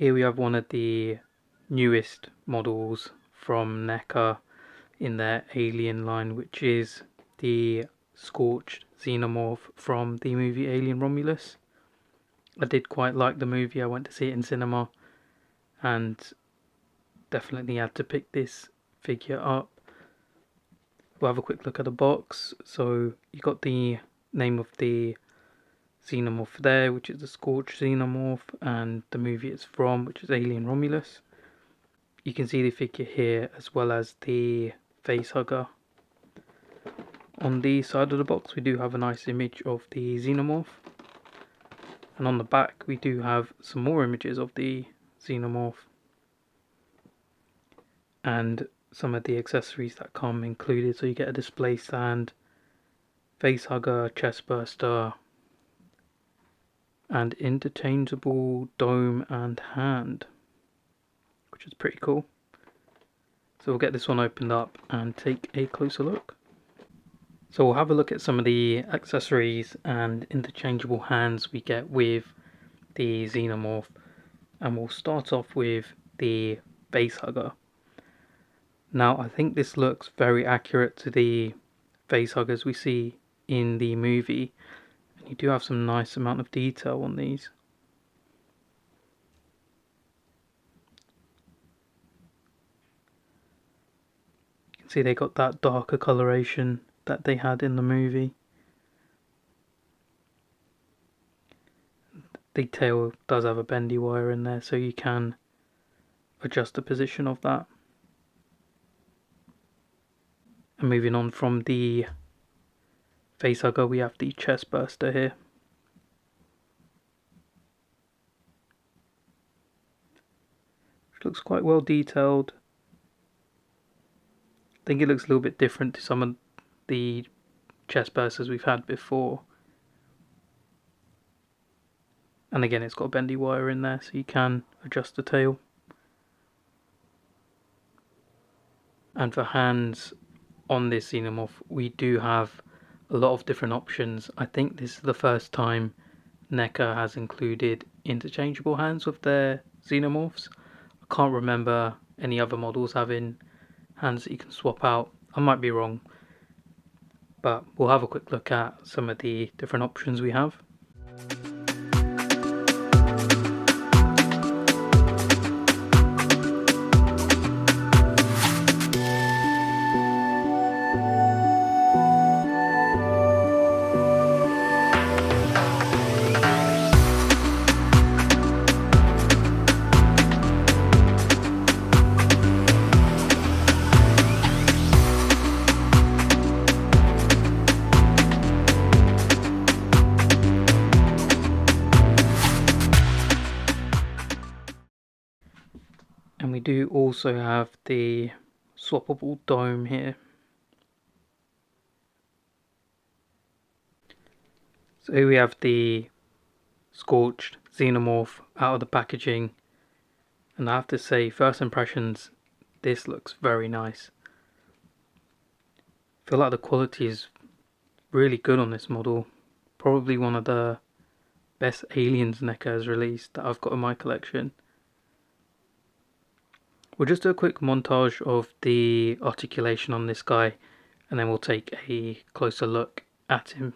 here we have one of the newest models from NECA in their Alien line, which is the Scorched Xenomorph from the movie Alien Romulus. I did quite like the movie. I went to see it in cinema and definitely had to pick this figure up. We'll have a quick look at the box. So you got the name of the Xenomorph there, which is the Scorched Xenomorph, and the movie it's from, which is Alien Romulus. You can see the figure here as well as the face hugger. On the side of the box we do have a nice image of the Xenomorph, and on the back we do have some more images of the Xenomorph and some of the accessories that come included. So you get a display stand, face hugger, chest burster, and interchangeable dome and hand, which is pretty cool. So we'll get this one opened up and take a closer look. So we'll have a look at some of the accessories and interchangeable hands we get with the Xenomorph, and we'll start off with the face hugger. Now I think this looks very accurate to the face huggers we see in the movie, and you do have some nice amount of detail on these. You can see they got that darker coloration that they had in the movie. The tail does have a bendy wire in there, so you can adjust the position of that. And moving on from the face hugger, we have the chest burster here. Which looks quite well detailed. I think it looks a little bit different to some of the chest bursters we've had before. And again, it's got a bendy wire in there, so you can adjust the tail. And for hands on this Xenomorph, we do have a lot of different options. I think this is the first time NECA has included interchangeable hands with their Xenomorphs. I can't remember any other models having hands that you can swap out. I might be wrong, but we'll have a quick look at some of the different options we have. And we do also have the swappable dome here. So here we have the Scorched Xenomorph out of the packaging, and I have to say, first impressions, this looks very nice. I feel like the quality is really good on this model. Probably one of the best aliens NECA has released that I've got in my collection. We'll just do a quick montage of the articulation on this guy, and then we'll take a closer look at him.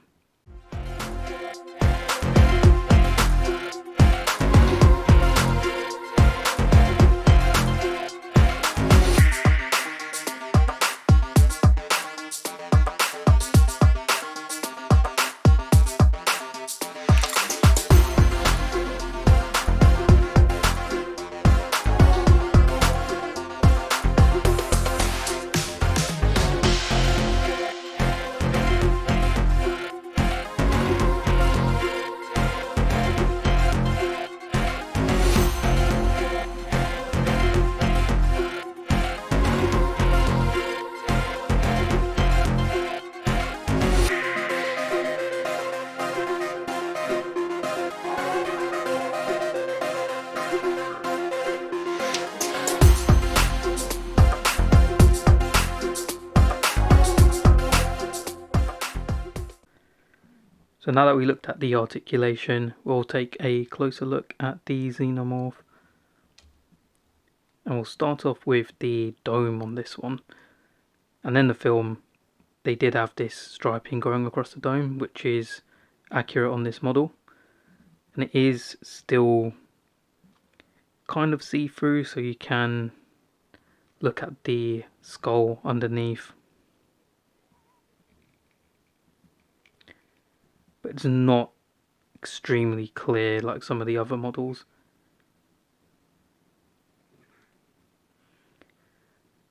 So now that we looked at the articulation, we'll take a closer look at the Xenomorph. And we'll start off with the dome on this one. And in the film, they did have this striping going across the dome, which is accurate on this model. And it is still kind of see-through, so you can look at the skull underneath. But it's not extremely clear like some of the other models.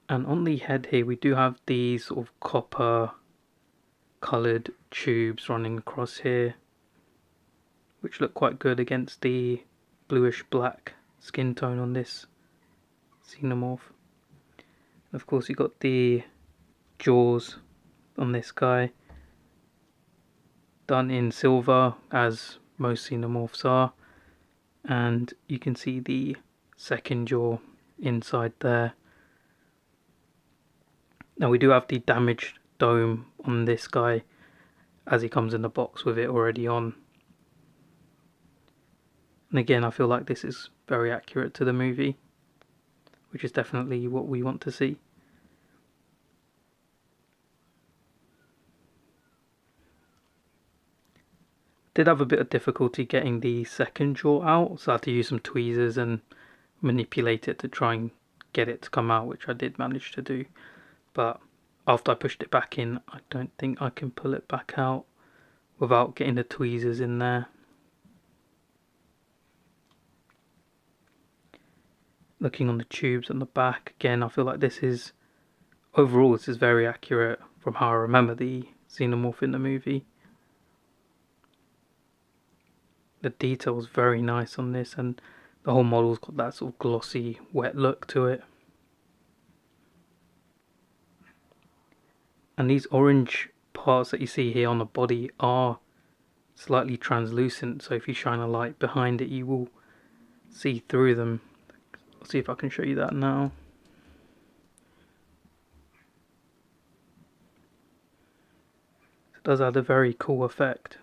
And on the head here we do have these sort of copper coloured tubes running across here, which look quite good against the bluish black skin tone on this Xenomorph. And of course you got the jaws on this guy done in silver, as most Xenomorphs are, and you can see the second jaw inside there. Now we do have the damaged dome on this guy, as he comes in the box with it already on. And again, I feel like this is very accurate to the movie, which is definitely what we want to see. Did have a bit of difficulty getting the second jaw out, so I had to use some tweezers and manipulate it to try and get it to come out, which I did manage to do. But after I pushed it back in, I don't think I can pull it back out without getting the tweezers in there. Looking on the tubes on the back, again, I feel like this is very accurate from how I remember the Xenomorph in the movie. The detail is very nice on this, and the whole model's got that sort of glossy, wet look to it. And these orange parts that you see here on the body are slightly translucent, so if you shine a light behind it you will see through them. I'll see if I can show you that now. It does add a very cool effect.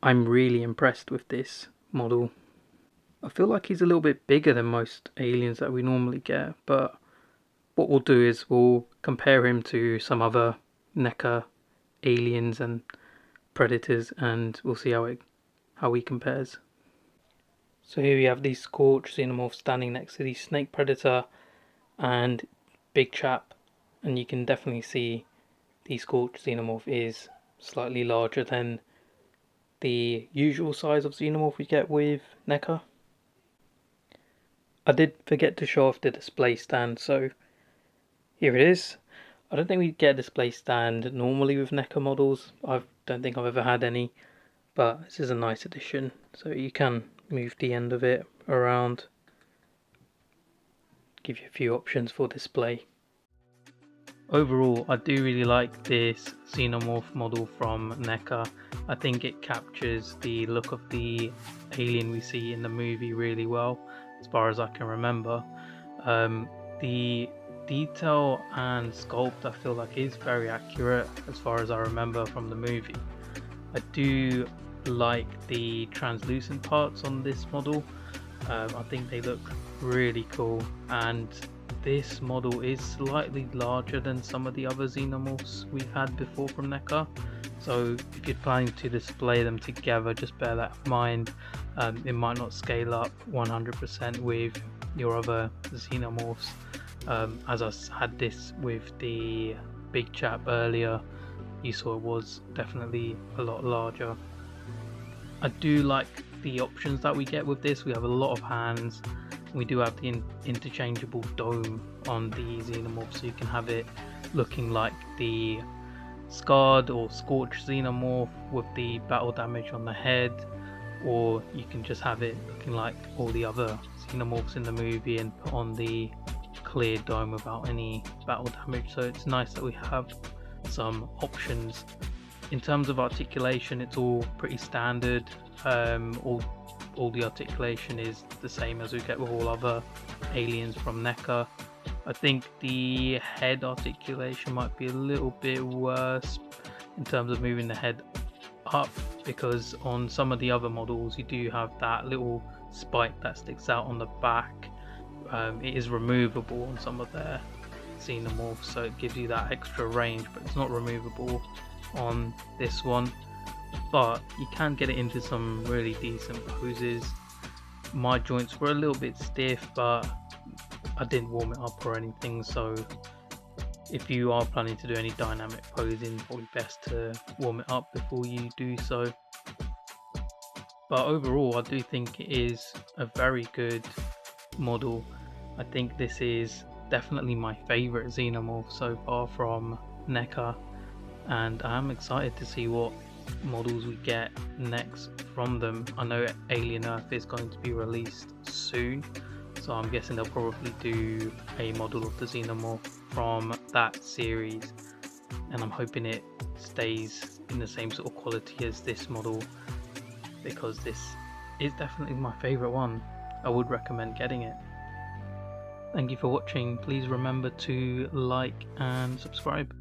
I'm really impressed with this model. I feel like he's a little bit bigger than most aliens that we normally get, but what we'll do is we'll compare him to some other NECA aliens and predators, and we'll see how he compares. So here we have the Scorched Xenomorph standing next to the snake predator and big chap, and you can definitely see the Scorched Xenomorph is slightly larger than the usual size of Xenomorph we get with NECA. I did forget to show off the display stand, so here it is. I don't think we get a display stand normally with NECA models. I don't think I've ever had any, but this is a nice addition. So you can move the end of it around, give you a few options for display. Overall, I do really like this Xenomorph model from NECA. I think it captures the look of the alien we see in the movie really well, as far as I can remember. The detail and sculpt I feel like is very accurate as far as I remember from the movie. I do like the translucent parts on this model. I think they look really cool, and this model is slightly larger than some of the other Xenomorphs we've had before from NECA, so if you're planning to display them together, just bear that in mind. It might not scale up 100% with your other Xenomorphs. As I had this with the big chap earlier, you saw it was definitely a lot larger. I do like the options that we get with this. We have a lot of hands. We do have the interchangeable dome on the Xenomorph, so you can have it looking like the scarred or scorched Xenomorph with the battle damage on the head, or you can just have it looking like all the other Xenomorphs in the movie and put on the clear dome without any battle damage. So it's nice that we have some options. In terms of articulation, it's all pretty standard. All the articulation is the same as we get with all other aliens from NECA. I think the head articulation might be a little bit worse in terms of moving the head up, because on some of the other models you do have that little spike that sticks out on the back. It is removable on some of their Xenomorphs, so it gives you that extra range, but it's not removable on this one. But you can get it into some really decent poses. My joints were a little bit stiff, but I didn't warm it up or anything, so if you are planning to do any dynamic posing, probably best to warm it up before you do so. But overall, I do think it is a very good model. I think this is definitely my favourite Xenomorph so far from NECA, and I am excited to see what models we get next from them. I know Alien Earth is going to be released soon, so I'm guessing they'll probably do a model of the Xenomorph from that series, and I'm hoping it stays in the same sort of quality as this model, because this is definitely my favourite one. I would recommend getting it. Thank you for watching. Please remember to like and subscribe.